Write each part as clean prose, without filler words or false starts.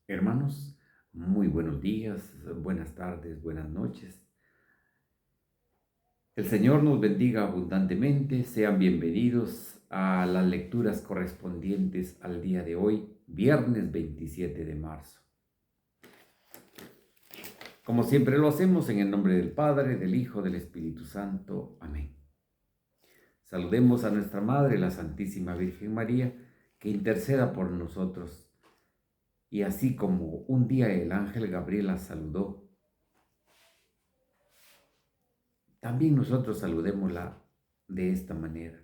Hermanos, muy buenos días, buenas tardes, buenas noches. El Señor nos bendiga abundantemente. Sean bienvenidos a las lecturas correspondientes al día de hoy, viernes 27 de marzo. Como siempre lo hacemos en el nombre del Padre, del Hijo, del Espíritu Santo. Amén. Saludemos a nuestra Madre, la Santísima Virgen María, que interceda por nosotros. Y así como un día el ángel Gabriel la saludó, también nosotros saludémosla de esta manera.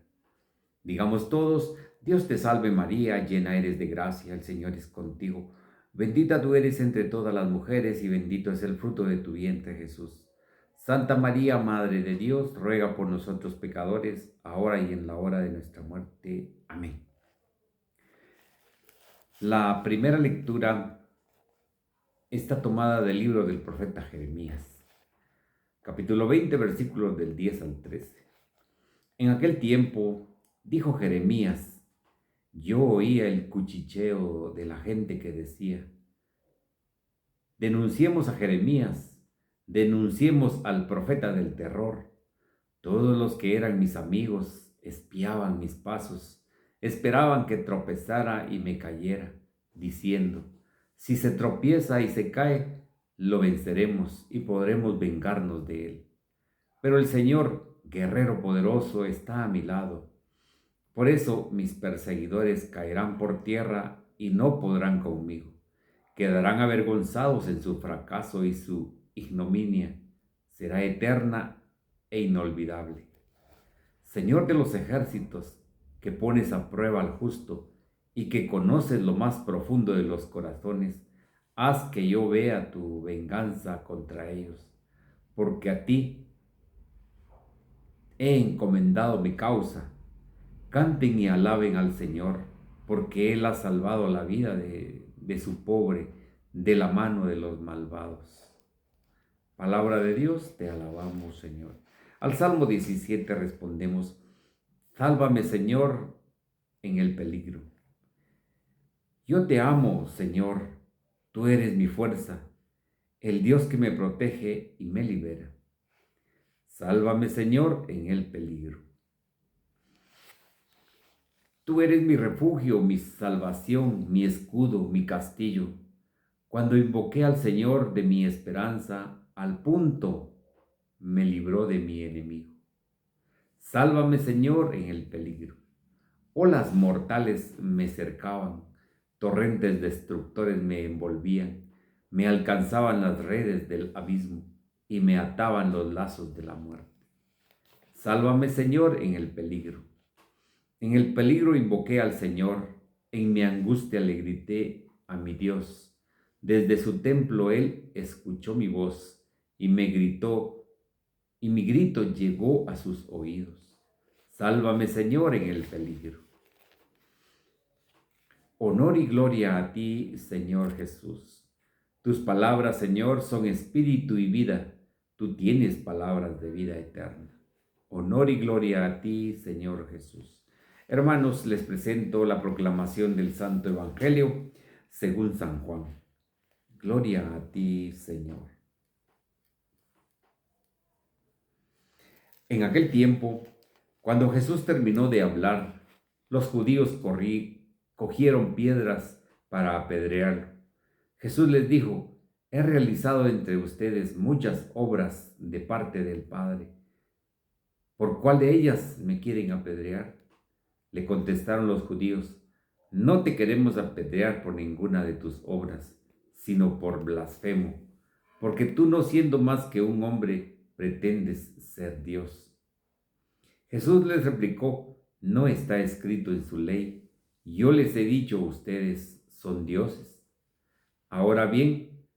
Digamos todos: Dios te salve María, llena eres de gracia, el Señor es contigo. Bendita tú eres entre todas las mujeres y bendito es el fruto de tu vientre, Jesús. Santa María, Madre de Dios, ruega por nosotros pecadores, ahora y en la hora de nuestra muerte. Amén. La primera lectura está tomada del libro del profeta Jeremías, capítulo 20, versículos del 10 al 13. En aquel tiempo dijo Jeremías: yo oía el cuchicheo de la gente que decía: denunciemos a Jeremías, denunciemos al profeta del terror. Todos los que eran mis amigos espiaban mis pasos, esperaban que tropezara y me cayera, diciendo: si se tropieza y se cae, lo venceremos y podremos vengarnos de él. Pero el Señor, guerrero poderoso, está a mi lado. Por eso mis perseguidores caerán por tierra y no podrán conmigo. Quedarán avergonzados en su fracaso y su ignominia será eterna e inolvidable. Señor de los ejércitos, que pones a prueba al justo y que conoces lo más profundo de los corazones, haz que yo vea tu venganza contra ellos, porque a ti he encomendado mi causa. Canten y alaben al Señor, porque Él ha salvado la vida de su pobre de la mano de los malvados. Palabra de Dios, te alabamos, Señor. Al Salmo 17 respondemos: sálvame, Señor, en el peligro. Yo te amo, Señor, tú eres mi fuerza, el Dios que me protege y me libera. Sálvame, Señor, en el peligro. Tú eres mi refugio, mi salvación, mi escudo, mi castillo. Cuando invoqué al Señor de mi esperanza, al punto me libró de mi enemigo. Sálvame, Señor, en el peligro. Olas mortales me cercaban, torrentes destructores me envolvían, me alcanzaban las redes del abismo y me ataban los lazos de la muerte. Sálvame, Señor, en el peligro. En el peligro invoqué al Señor, en mi angustia le grité a mi Dios. Desde su templo Él escuchó mi voz y me gritó, y mi grito llegó a sus oídos. Sálvame, Señor, en el peligro. Honor y gloria a ti, Señor Jesús. Tus palabras, Señor, son espíritu y vida. Tú tienes palabras de vida eterna. Honor y gloria a ti, Señor Jesús. Hermanos, les presento la proclamación del Santo Evangelio según San Juan. Gloria a ti, Señor. En aquel tiempo, cuando Jesús terminó de hablar, los judíos cogieron piedras para apedrearlo. Jesús les dijo: he realizado entre ustedes muchas obras de parte del Padre. ¿Por cuál de ellas me quieren apedrear? Le contestaron los judíos: no te queremos apedrear por ninguna de tus obras, sino por blasfemo, porque tú, no siendo más que un hombre, pretendes ser Dios. Jesús les replicó: ¿no está escrito en su ley: yo les he dicho, ustedes son dioses? Ahora bien,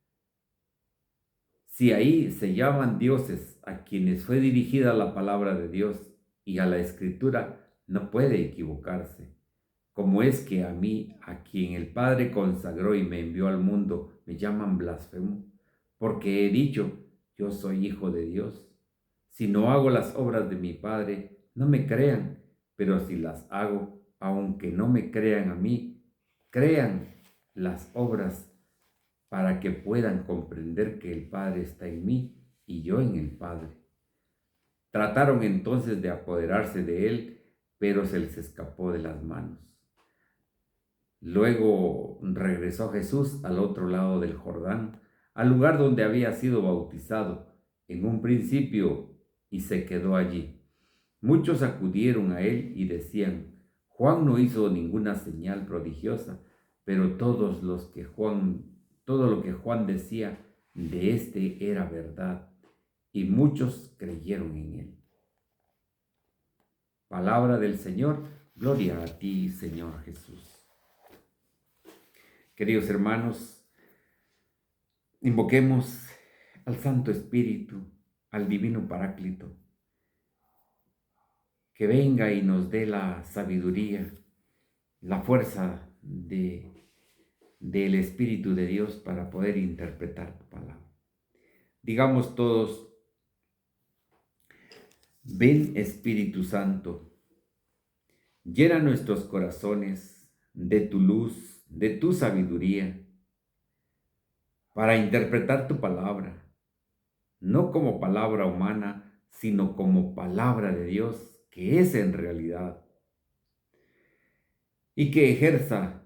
si ahí se llaman dioses a quienes fue dirigida la palabra de Dios y a la Escritura, no puede equivocarse. Como es que a mí, a quien el Padre consagró y me envió al mundo, me llaman blasfemo, porque he dicho: yo soy hijo de Dios. Si no hago las obras de mi Padre, no me crean, pero si las hago, aunque no me crean a mí, crean las obras para que puedan comprender que el Padre está en mí y yo en el Padre. Trataron entonces de apoderarse de él, pero se les escapó de las manos. Luego regresó Jesús al otro lado del Jordán, al lugar donde había sido bautizado en un principio, y se quedó allí. Muchos acudieron a él y decían: Juan no hizo ninguna señal prodigiosa, pero todo lo que Juan decía de éste era verdad, y muchos creyeron en él. Palabra del Señor, gloria a ti, Señor Jesús. Queridos hermanos, invoquemos al Santo Espíritu, al Divino Paráclito, que venga y nos dé la sabiduría, la fuerza del Espíritu de Dios para poder interpretar tu palabra. Digamos todos: ven Espíritu Santo, llena nuestros corazones de tu luz, de tu sabiduría, para interpretar tu palabra, no como palabra humana, sino como palabra de Dios, que es en realidad, y que ejerza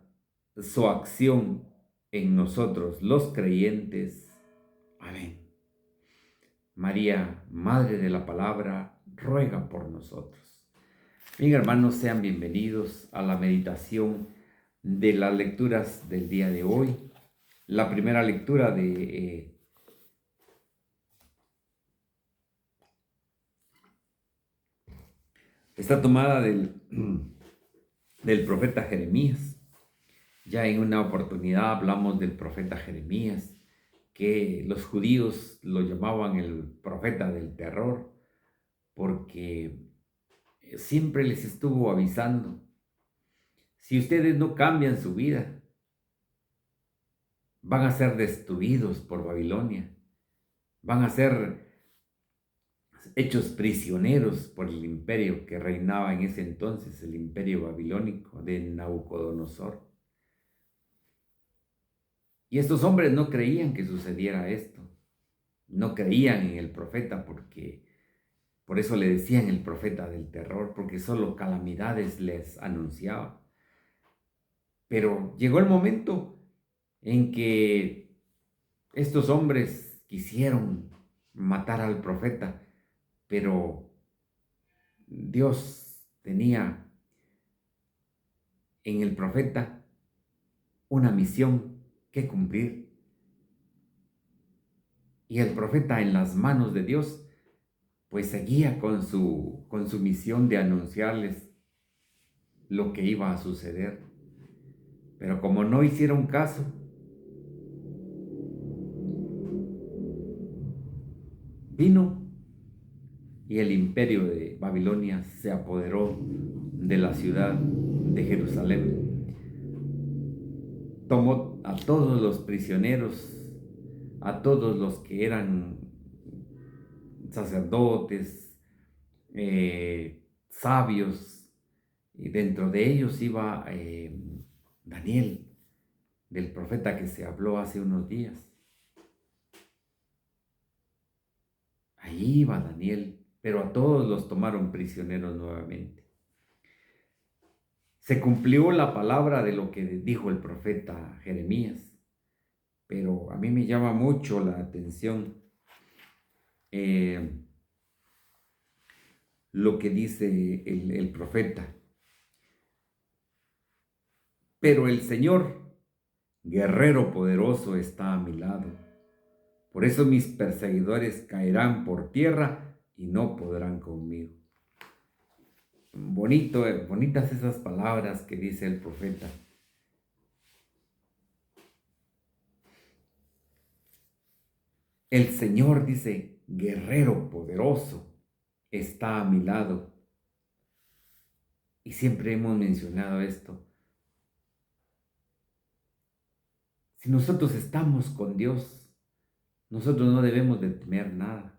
su acción en nosotros, los creyentes. Amén. María, Madre de la Palabra, ruega por nosotros. Bien, hermanos, sean bienvenidos a la meditación de las lecturas del día de hoy. La primera lectura está tomada del profeta Jeremías. Ya en una oportunidad hablamos del profeta Jeremías, que los judíos lo llamaban el profeta del terror, porque siempre les estuvo avisando: si ustedes no cambian su vida, van a ser destruidos por Babilonia, van a ser hechos prisioneros por el imperio que reinaba en ese entonces, el imperio babilónico de Nabucodonosor. Y estos hombres no creían que sucediera esto, no creían en el profeta, porque por eso le decían el profeta del terror, porque solo calamidades les anunciaba. Pero llegó el momento en que estos hombres quisieron matar al profeta, pero Dios tenía en el profeta una misión que cumplir. Y el profeta, en las manos de Dios, pues seguía con su misión de anunciarles lo que iba a suceder. Pero como no hicieron caso, vino y el imperio de Babilonia se apoderó de la ciudad de Jerusalén. Tomó a todos los prisioneros, a todos los que eran sacerdotes, sabios, y dentro de ellos iba Daniel, del profeta que se habló hace unos días. Ahí iba Daniel, pero a todos los tomaron prisioneros nuevamente. Se cumplió la palabra de lo que dijo el profeta Jeremías, pero a mí me llama mucho la atención lo que dice el profeta. Pero el Señor, guerrero poderoso, está a mi lado. Por eso mis perseguidores caerán por tierra y no podrán conmigo. Bonitas esas palabras que dice el profeta. El Señor, dice, guerrero poderoso, está a mi lado. Y siempre hemos mencionado esto. Si nosotros estamos con Dios, nosotros no debemos de temer nada.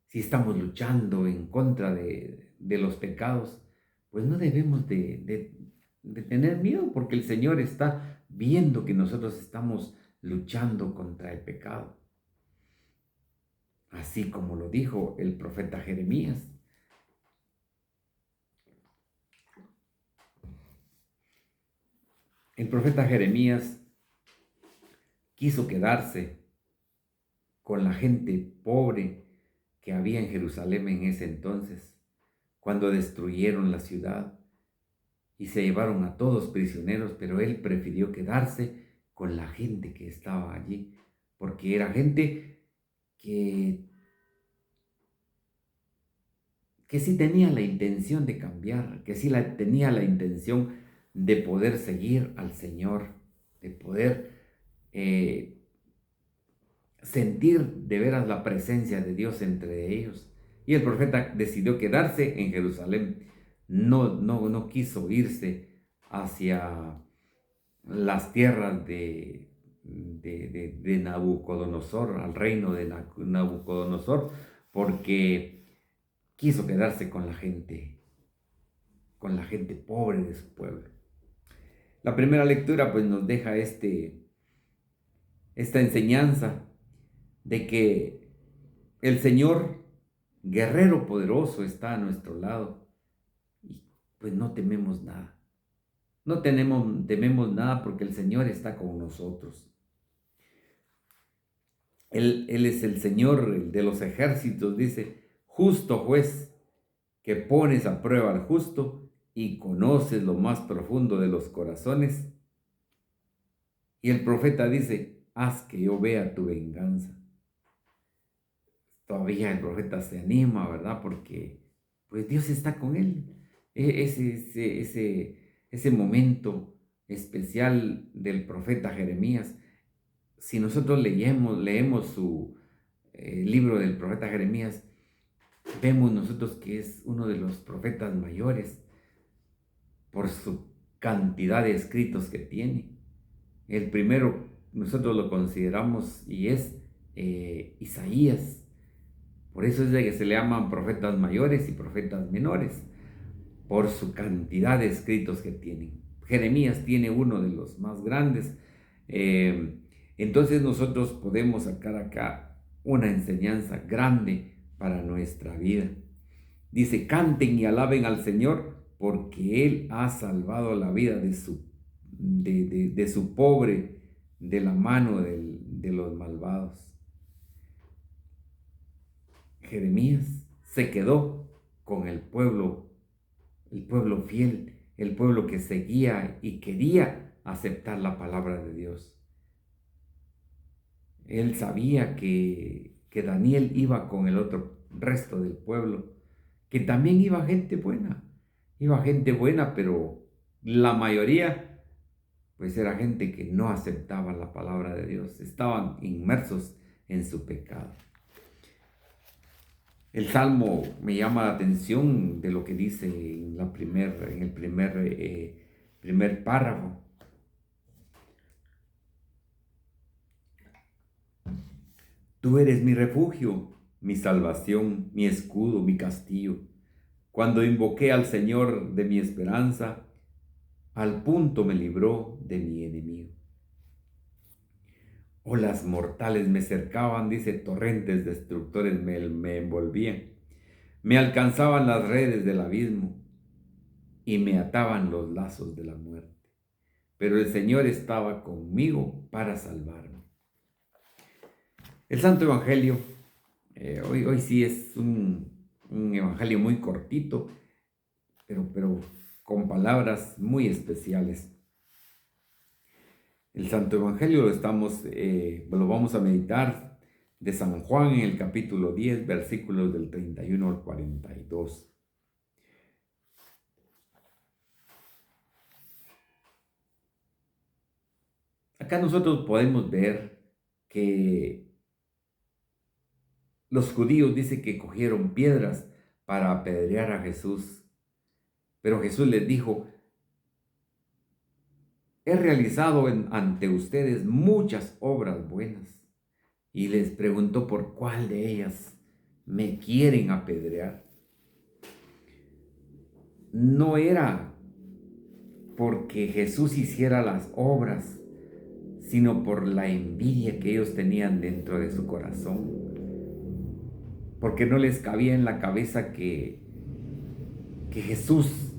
Si estamos luchando en contra de los pecados, pues no debemos de tener miedo, porque el Señor está viendo que nosotros estamos luchando contra el pecado. Así como lo dijo el profeta Jeremías. El profeta Jeremías quiso quedarse con la gente pobre que había en Jerusalén en ese entonces, cuando destruyeron la ciudad y se llevaron a todos prisioneros, pero él prefirió quedarse con la gente que estaba allí, porque era gente que sí tenía la intención de cambiar, que sí tenía la intención de poder seguir al Señor, de poder sentir de veras la presencia de Dios entre ellos. Y el profeta decidió quedarse en Jerusalén. No quiso irse hacia las tierras de Nabucodonosor, al reino de Nabucodonosor, porque quiso quedarse con la gente pobre de su pueblo. La primera lectura pues nos deja esta enseñanza de que el Señor, guerrero poderoso, está a nuestro lado y pues no tememos nada. No tememos nada porque el Señor está con nosotros. Él es el Señor el de los ejércitos, dice, justo juez, que pones a prueba al justo y conoces lo más profundo de los corazones. Y el profeta dice, haz que yo vea tu venganza. Todavía el profeta se anima, ¿verdad? Porque pues Dios está con él. Ese momento especial del profeta Jeremías, si nosotros leemos su libro del profeta Jeremías, vemos nosotros que es uno de los profetas mayores por su cantidad de escritos que tiene. El primero nosotros lo consideramos y es Isaías. Por eso es de que se le llaman profetas mayores y profetas menores, por su cantidad de escritos que tienen. Jeremías tiene uno de los más grandes. Entonces nosotros podemos sacar acá una enseñanza grande para nuestra vida. Dice, canten y alaben al Señor porque Él ha salvado la vida de su pobre de la mano de los malvados. Jeremías se quedó con el pueblo fiel, el pueblo que seguía y quería aceptar la palabra de Dios. Él sabía que Daniel iba con el otro resto del pueblo, que también iba gente buena, pero la mayoría pues era gente que no aceptaba la palabra de Dios, estaban inmersos en su pecado. El Salmo me llama la atención de lo que dice en el primer párrafo. Tú eres mi refugio, mi salvación, mi escudo, mi castillo. Cuando invoqué al Señor de mi esperanza, al punto me libró de mi enemigo. Olas mortales me cercaban, dice, torrentes destructores me envolvían. Me alcanzaban las redes del abismo y me ataban los lazos de la muerte. Pero el Señor estaba conmigo para salvarme. El Santo Evangelio, hoy sí es un evangelio muy cortito, pero con palabras muy especiales. El Santo Evangelio lo vamos a meditar de San Juan en el capítulo 10, versículos del 31 al 42. Acá nosotros podemos ver que los judíos dicen que cogieron piedras para apedrear a Jesús, pero Jesús les dijo, he realizado ante ustedes muchas obras buenas. Y les preguntó por cuál de ellas me quieren apedrear. No era porque Jesús hiciera las obras, sino por la envidia que ellos tenían dentro de su corazón, porque no les cabía en la cabeza que Jesús,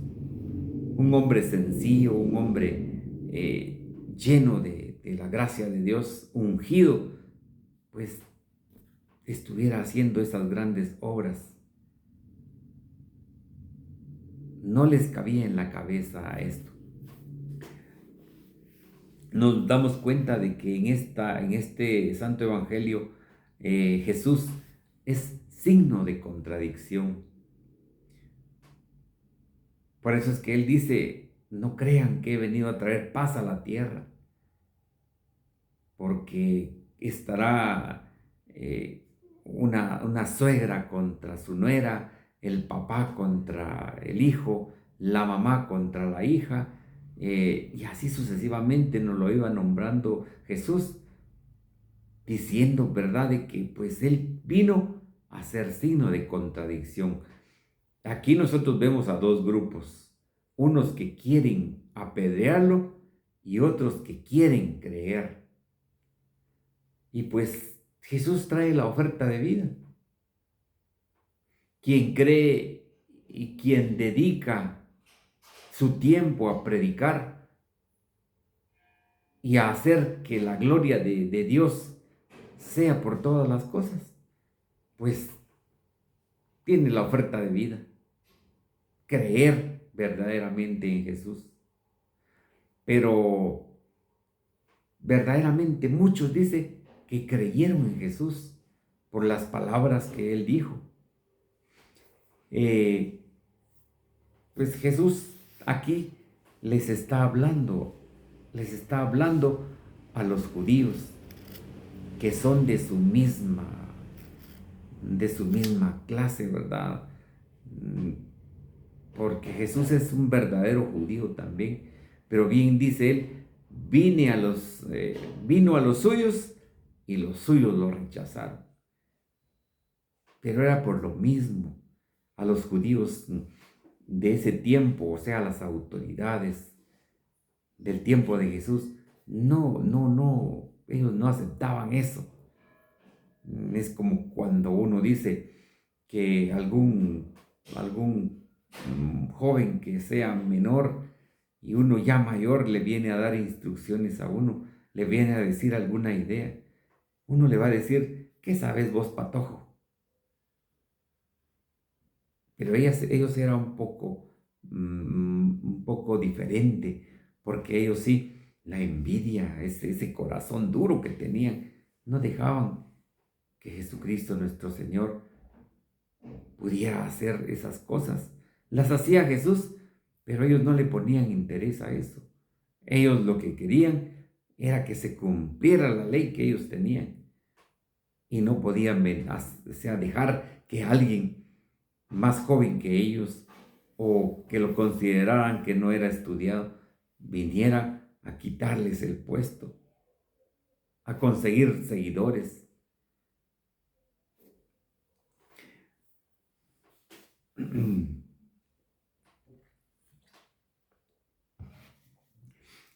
un hombre sencillo, un hombre lleno de la gracia de Dios, ungido, pues estuviera haciendo esas grandes obras. No les cabía en la cabeza esto. Nos damos cuenta de que en este Santo Evangelio Jesús es signo de contradicción. Por eso es que Él dice, no crean que he venido a traer paz a la tierra, porque estará una suegra contra su nuera, el papá contra el hijo, la mamá contra la hija, y así sucesivamente nos lo iba nombrando Jesús, diciendo, ¿verdad?, de que pues Él vino a ser signo de contradicción. Aquí nosotros vemos a dos grupos, unos que quieren apedrearlo y otros que quieren creer. Y pues Jesús trae la oferta de vida. Quien cree y quien dedica su tiempo a predicar y a hacer que la gloria de Dios sea por todas las cosas, pues tiene la oferta de vida. Creer verdaderamente en Jesús. Pero verdaderamente muchos dicen que creyeron en Jesús por las palabras que Él dijo. Pues Jesús aquí les está hablando a los judíos que son de su misma clase, ¿verdad? Porque Jesús es un verdadero judío también, pero bien dice Él, vino a los suyos y los suyos lo rechazaron. Pero era por lo mismo. A los judíos de ese tiempo, o sea, las autoridades del tiempo de Jesús, ellos no aceptaban eso. Es como cuando uno dice que algún joven que sea menor y uno ya mayor le viene a dar instrucciones a uno, le viene a decir alguna idea. Uno le va a decir, ¿qué sabes vos, patojo? Pero ellos eran un poco diferente, porque ellos sí, la envidia, ese corazón duro que tenían, no dejaban que Jesucristo nuestro Señor pudiera hacer esas cosas. Las hacía Jesús, pero ellos no le ponían interés a eso. Ellos lo que querían era que se cumpliera la ley que ellos tenían. Y no podían dejar que alguien más joven que ellos o que lo consideraran que no era estudiado viniera a quitarles el puesto, a conseguir seguidores.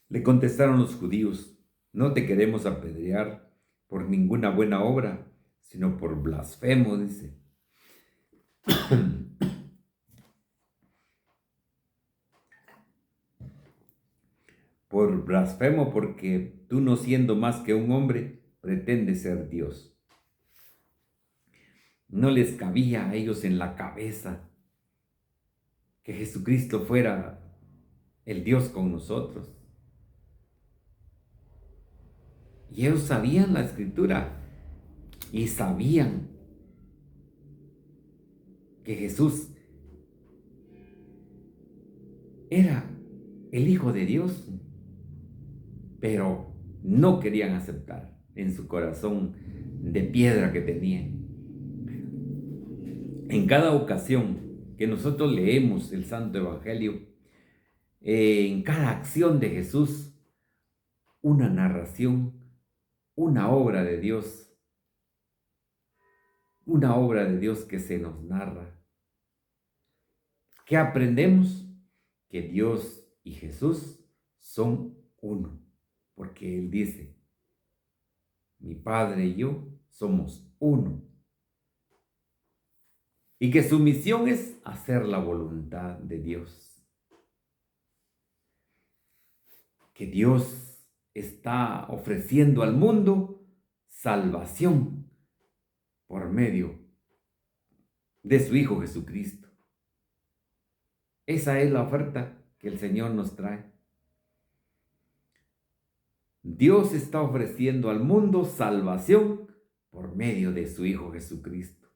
Le contestaron los judíos, no te queremos apedrear por ninguna buena obra, sino por blasfemo, dice. Por blasfemo, porque tú, no siendo más que un hombre, pretendes ser Dios. No les cabía a ellos en la cabeza que Jesucristo fuera el Dios con nosotros. Y ellos sabían la Escritura y sabían que Jesús era el Hijo de Dios, pero no querían aceptar en su corazón de piedra que tenían. En cada ocasión que nosotros leemos el Santo Evangelio, en cada acción de Jesús, una narración, una obra de Dios que se nos narra. ¿Qué aprendemos? Que Dios y Jesús son uno, porque Él dice, mi Padre y yo somos uno. Y que su misión es hacer la voluntad de Dios. Que Dios está ofreciendo al mundo salvación por medio de su Hijo Jesucristo. Esa es la oferta que el Señor nos trae. Dios está ofreciendo al mundo salvación por medio de su Hijo Jesucristo.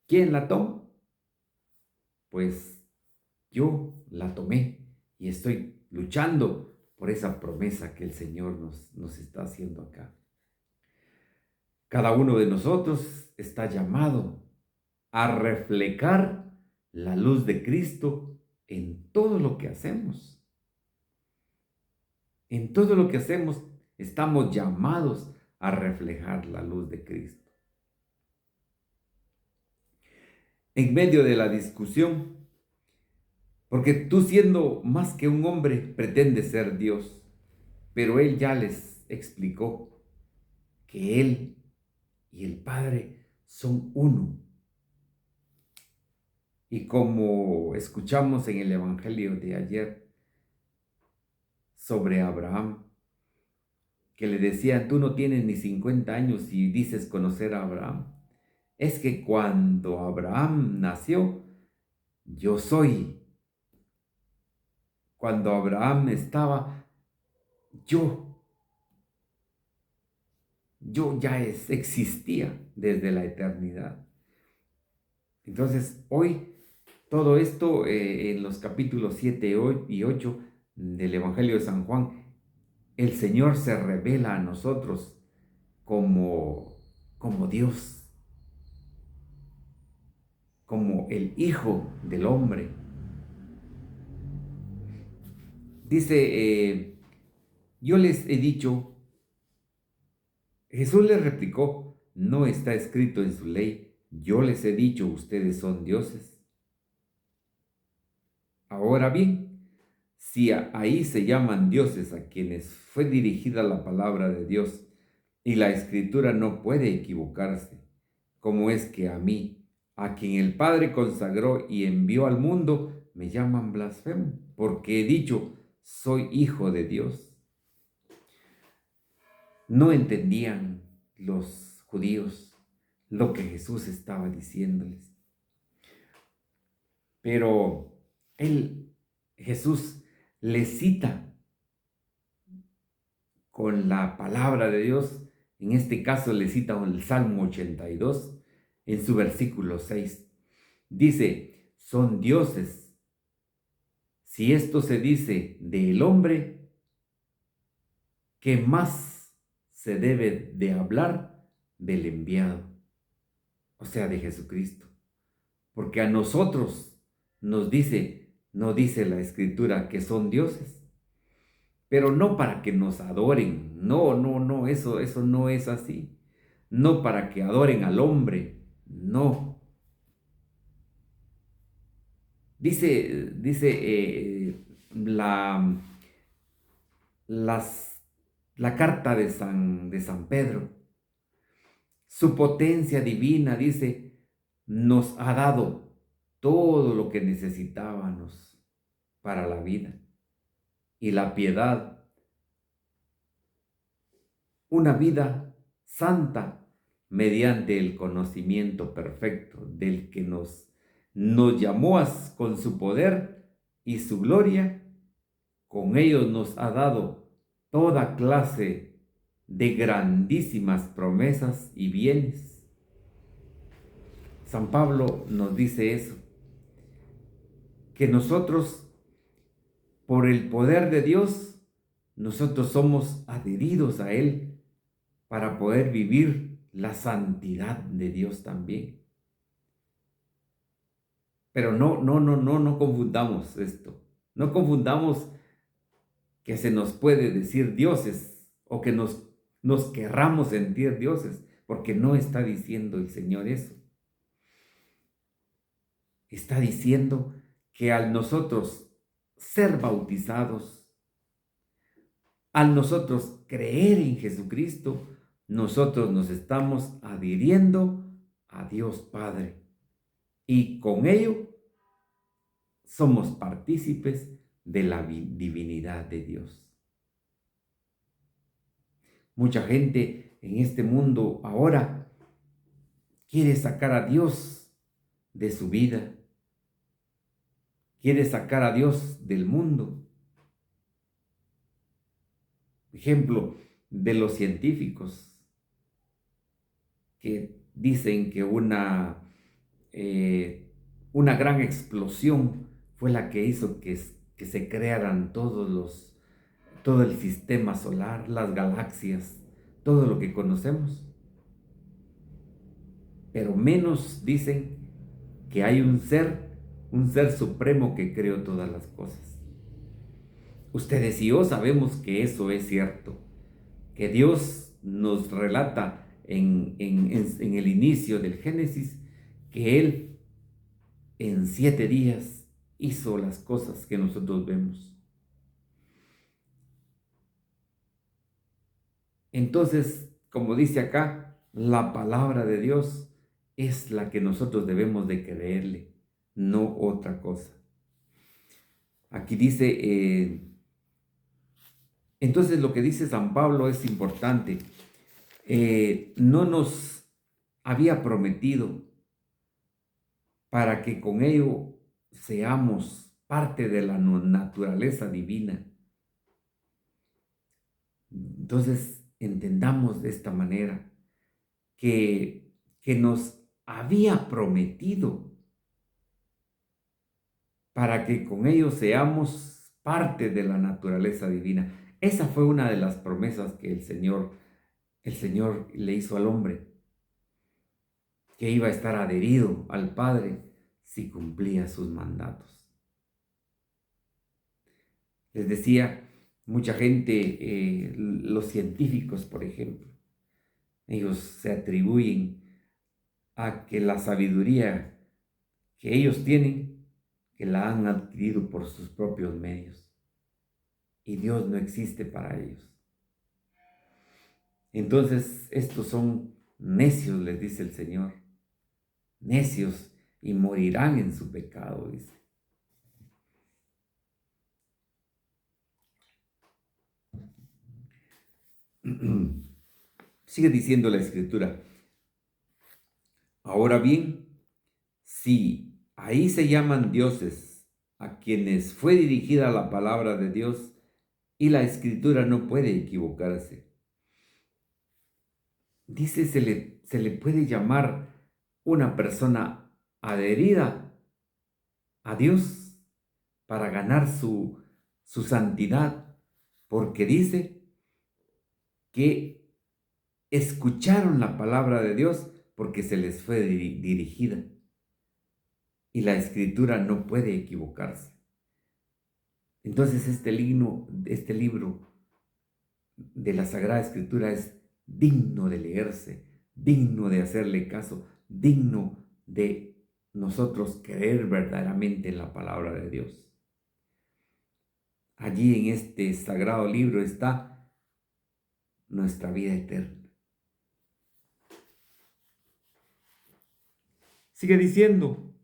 ¿Quién la toma? Pues yo la tomé y estoy luchando por esa promesa que el Señor nos está haciendo acá. Cada uno de nosotros está llamado a reflejar la luz de Cristo en todo lo que hacemos. En todo lo que hacemos estamos llamados a reflejar la luz de Cristo. En medio de la discusión, porque tú siendo más que un hombre pretendes ser Dios, pero Él ya les explicó que Él y el Padre son uno. Y como escuchamos en el Evangelio de ayer sobre Abraham, que le decían, tú no tienes ni 50 años y dices conocer a Abraham. Es que cuando Abraham nació, yo soy. Cuando Abraham estaba, yo ya existía desde la eternidad. Entonces, hoy, todo esto en los capítulos 7 y 8 del Evangelio de San Juan, el Señor se revela a nosotros como Dios, como el Hijo del Hombre. Dice, yo les he dicho, Jesús les replicó, no está escrito en su ley, yo les he dicho, ustedes son dioses. Ahora bien, si ahí se llaman dioses a quienes fue dirigida la palabra de Dios, y la Escritura no puede equivocarse, ¿cómo es que a mí, a quien el Padre consagró y envió al mundo, me llaman blasfemo? Porque he dicho, soy hijo de Dios. No entendían los judíos lo que Jesús estaba diciéndoles. Pero Jesús les cita con la palabra de Dios. En este caso le cita el Salmo 82 en su versículo 6. Dice, son dioses. Si esto se dice del hombre, ¿qué más se debe de hablar del enviado? O sea, de Jesucristo. Porque a nosotros no dice la Escritura que son dioses, pero no para que nos adoren. No, eso no es así. No para que adoren al hombre, no. Dice la carta de San Pedro, su potencia divina, dice, nos ha dado todo lo que necesitábamos para la vida y la piedad, una vida santa mediante el conocimiento perfecto del que nos llamó con su poder y su gloria. Con ellos nos ha dado toda clase de grandísimas promesas y bienes. San Pablo nos dice eso, que nosotros, por el poder de Dios, nosotros somos adheridos a Él para poder vivir la santidad de Dios también. Pero no confundamos esto. No confundamos que se nos puede decir dioses o que nos querramos sentir dioses, porque no está diciendo el Señor eso. Está diciendo que al nosotros ser bautizados, al nosotros creer en Jesucristo, nosotros nos estamos adhiriendo a Dios Padre y con ello somos partícipes de la divinidad de Dios. Mucha gente en este mundo ahora quiere sacar a Dios de su vida, quiere sacar a Dios del mundo. Ejemplo de los científicos que dicen que una gran explosión fue la que hizo que se crearan todo el sistema solar, las galaxias, todo lo que conocemos. Pero menos dicen que hay un ser supremo que creó todas las cosas. Ustedes y yo sabemos que eso es cierto, que Dios nos relata en el inicio del Génesis que Él en 7 días hizo las cosas que nosotros vemos. Entonces, como dice acá, la palabra de Dios es la que nosotros debemos de creerle, no otra cosa. Aquí dice, entonces lo que dice San Pablo es importante. No nos había prometido para que con ello seamos parte de la naturaleza divina. Entonces, entendamos de esta manera que nos había prometido para que con ello seamos parte de la naturaleza divina. Esa fue una de las promesas que el Señor le hizo al hombre, que iba a estar adherido al Padre si cumplía sus mandatos. Les decía, mucha gente, los científicos, por ejemplo, ellos se atribuyen a que la sabiduría que ellos tienen, que la han adquirido por sus propios medios. Y Dios no existe para ellos. Entonces, estos son necios, les dice el Señor. Necios, y morirán en su pecado, dice. Sigue diciendo la Escritura. Ahora bien, si ahí se llaman dioses a quienes fue dirigida la palabra de Dios, y la Escritura no puede equivocarse. Dice, se le puede llamar una persona adherida a Dios para ganar su santidad, porque dice que escucharon la palabra de Dios porque se les fue dirigida. Y la Escritura no puede equivocarse. Entonces este libro de la Sagrada Escritura es digno de leerse, digno de hacerle caso, digno de nosotros creer verdaderamente en la palabra de Dios. Allí en este sagrado libro está nuestra vida eterna. Sigue diciendo,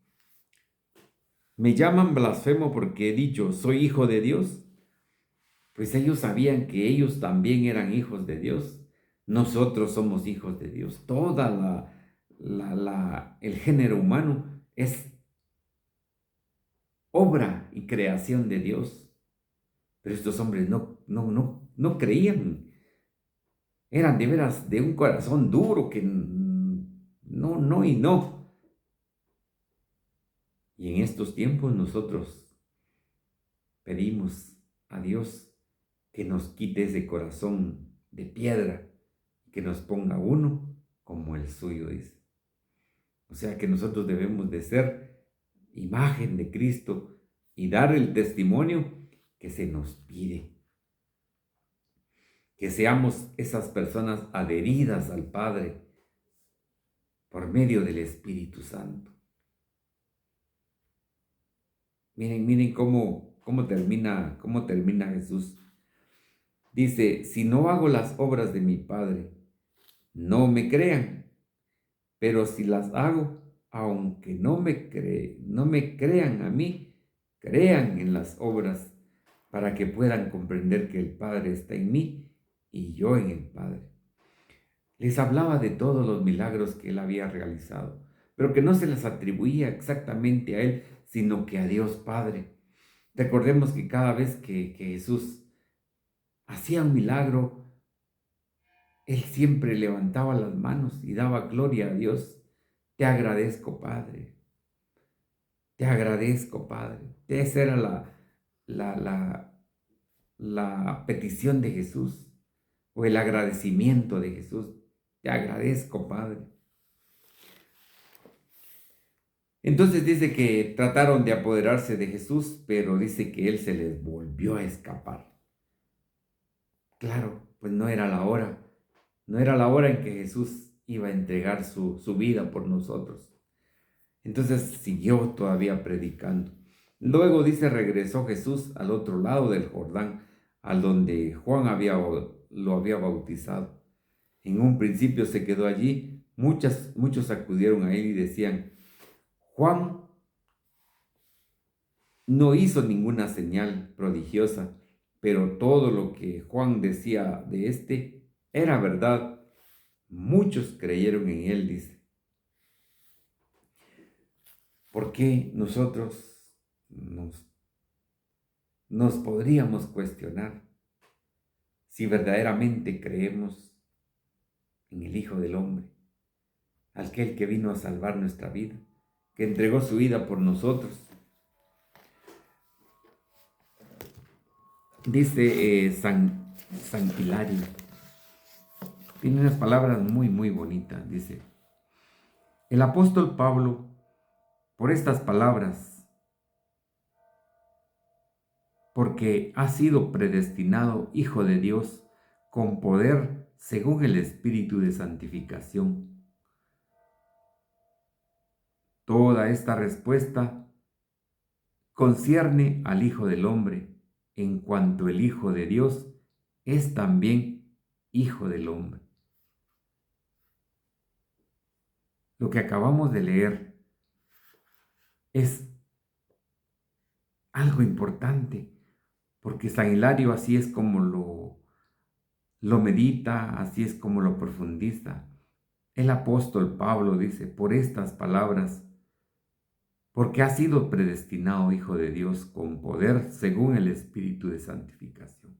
me llaman blasfemo porque he dicho, soy hijo de Dios. Pues ellos sabían que ellos también eran hijos de Dios. Nosotros somos hijos de Dios. El género humano es obra y creación de Dios. Pero estos hombres no creían. Eran de veras de un corazón duro que no y no. Y en estos tiempos nosotros pedimos a Dios que nos quite ese corazón de piedra, que nos ponga uno como el suyo, dice. O sea que nosotros debemos de ser imagen de Cristo y dar el testimonio que se nos pide. Que seamos esas personas adheridas al Padre por medio del Espíritu Santo. Miren cómo termina Jesús. Dice, si no hago las obras de mi Padre, no me crean, pero si las hago, aunque no me crean a mí, crean en las obras para que puedan comprender que el Padre está en mí y yo en el Padre. Les hablaba de todos los milagros que él había realizado, pero que no se les atribuía exactamente a él, sino que a Dios Padre. Recordemos que cada vez que Jesús hacía un milagro, él siempre levantaba las manos y daba gloria a Dios. Te agradezco, Padre. Te agradezco, Padre. Esa era la, la, la petición de Jesús o el agradecimiento de Jesús. Te agradezco, Padre. Entonces dice que trataron de apoderarse de Jesús, pero dice que él se les volvió a escapar. Claro, pues no era la hora. No era la hora en que Jesús iba a entregar su vida por nosotros. Entonces siguió todavía predicando. Luego dice, regresó Jesús al otro lado del Jordán, al donde Juan lo había bautizado. En un principio se quedó allí. Muchos acudieron a él y decían, Juan no hizo ninguna señal prodigiosa, pero todo lo que Juan decía de éste era verdad. Muchos creyeron en él, dice. ¿Por qué nosotros nos podríamos cuestionar si verdaderamente creemos en el Hijo del Hombre, aquel que vino a salvar nuestra vida, que entregó su vida por nosotros? Dice San Hilario, tiene unas palabras muy bonitas. Dice, el apóstol Pablo, por estas palabras, porque ha sido predestinado Hijo de Dios con poder según el Espíritu de santificación. Toda esta respuesta concierne al Hijo del Hombre, en cuanto el Hijo de Dios es también Hijo del Hombre. Lo que acabamos de leer es algo importante, porque San Hilario así es como lo medita, así es como lo profundiza. El apóstol Pablo dice, por estas palabras, porque ha sido predestinado Hijo de Dios con poder según el Espíritu de santificación.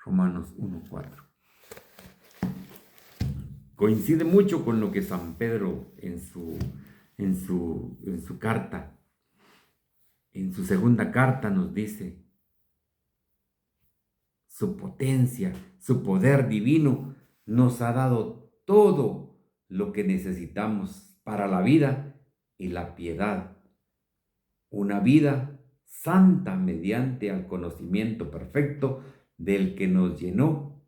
Romanos 1:4. Coincide mucho con lo que San Pedro en su carta, en su segunda carta nos dice, su potencia, su poder divino nos ha dado todo lo que necesitamos para la vida y la piedad. Una vida santa mediante al conocimiento perfecto del que nos llenó,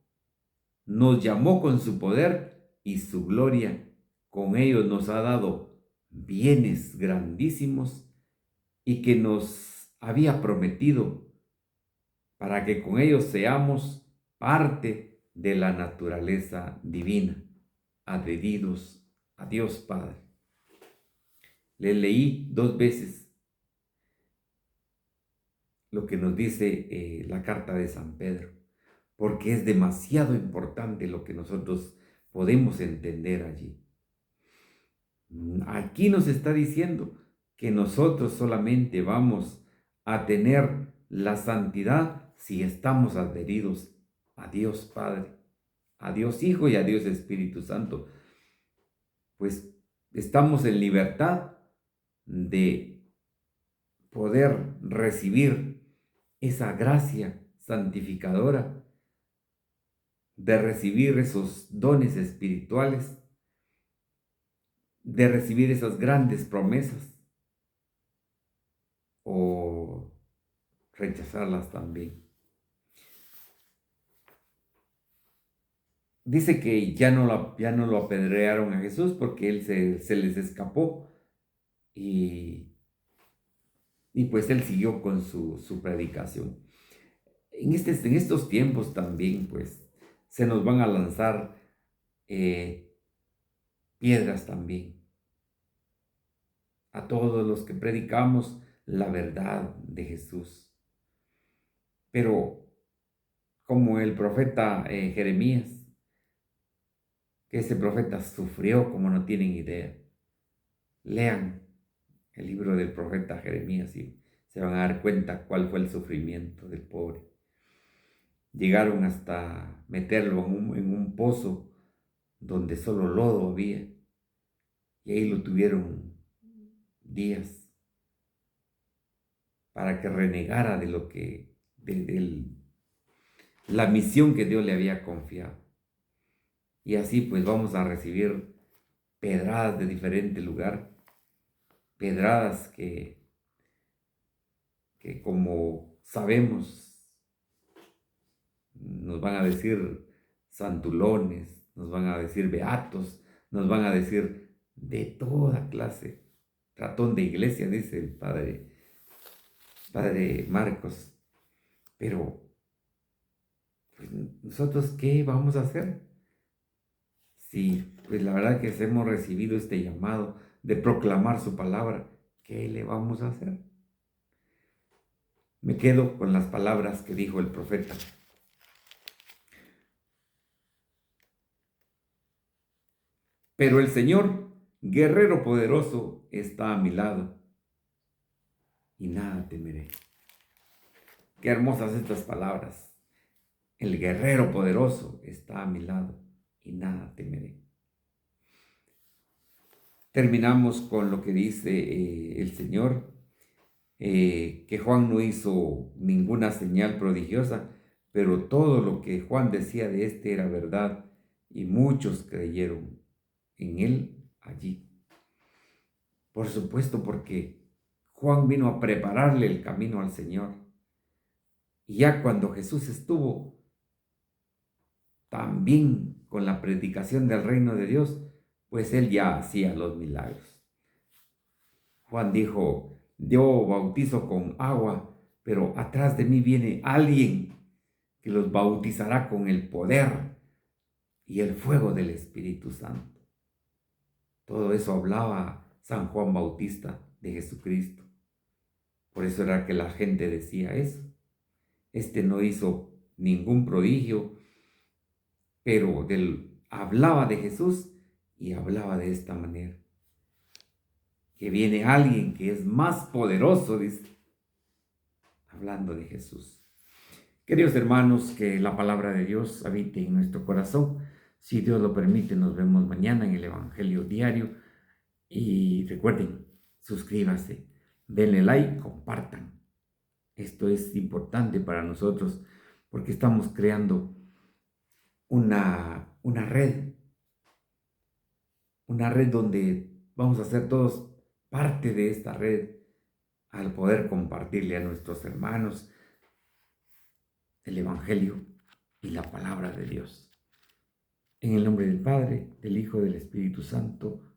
nos llamó con su poder y su gloria. Con ellos nos ha dado bienes grandísimos y que nos había prometido para que con ellos seamos parte de la naturaleza divina, adheridos a Dios Padre. Le leí 2 veces lo que nos dice la carta de San Pedro, porque es demasiado importante lo que nosotros podemos entender allí. Aquí nos está diciendo que nosotros solamente vamos a tener la santidad si estamos adheridos a Dios Padre, a Dios Hijo y a Dios Espíritu Santo. Pues estamos en libertad de poder recibir esa gracia santificadora, de recibir esos dones espirituales, de recibir esas grandes promesas o rechazarlas también. Dice que ya no lo apedrearon a Jesús porque él se les escapó y pues él siguió con su predicación. En estos tiempos también, pues, se nos van a lanzar piedras también. A todos los que predicamos la verdad de Jesús. Pero como el profeta Jeremías, que ese profeta sufrió como no tienen idea. Lean el libro del profeta Jeremías y se van a dar cuenta cuál fue el sufrimiento del pobre. Llegaron hasta meterlo en un pozo donde solo lodo había, y ahí lo tuvieron días para que renegara de lo que, de la misión que Dios le había confiado. Y así pues vamos a recibir pedradas de diferente lugar, pedradas que como sabemos nos van a decir santulones, nos van a decir beatos, nos van a decir de toda clase. Ratón de iglesia, dice el padre Marcos. Pero, pues, ¿nosotros qué vamos a hacer? Sí, pues la verdad que hemos recibido este llamado de proclamar su palabra, ¿qué le vamos a hacer? Me quedo con las palabras que dijo el profeta. Pero el Señor, guerrero poderoso, está a mi lado y nada temeré. Qué hermosas estas palabras. El guerrero poderoso está a mi lado y nada temeré. Terminamos con lo que dice el Señor, que Juan no hizo ninguna señal prodigiosa, pero todo lo que Juan decía de este era verdad y muchos creyeron en él allí. Por supuesto, porque Juan vino a prepararle el camino al Señor. Y ya cuando Jesús estuvo también con la predicación del reino de Dios, pues él ya hacía los milagros. Juan dijo, yo bautizo con agua, pero atrás de mí viene alguien que los bautizará con el poder y el fuego del Espíritu Santo. Todo eso hablaba San Juan Bautista de Jesucristo. Por eso era que la gente decía eso. Este no hizo ningún prodigio, pero hablaba de Jesús y hablaba de esta manera. Que viene alguien que es más poderoso, dice, hablando de Jesús. Queridos hermanos, que la palabra de Dios habite en nuestro corazón. Si Dios lo permite, nos vemos mañana en el Evangelio Diario. Y recuerden, suscríbanse, denle like, compartan. Esto es importante para nosotros porque estamos creando una red donde vamos a ser todos parte de esta red al poder compartirle a nuestros hermanos el Evangelio y la palabra de Dios. En el nombre del Padre, del Hijo y del Espíritu Santo.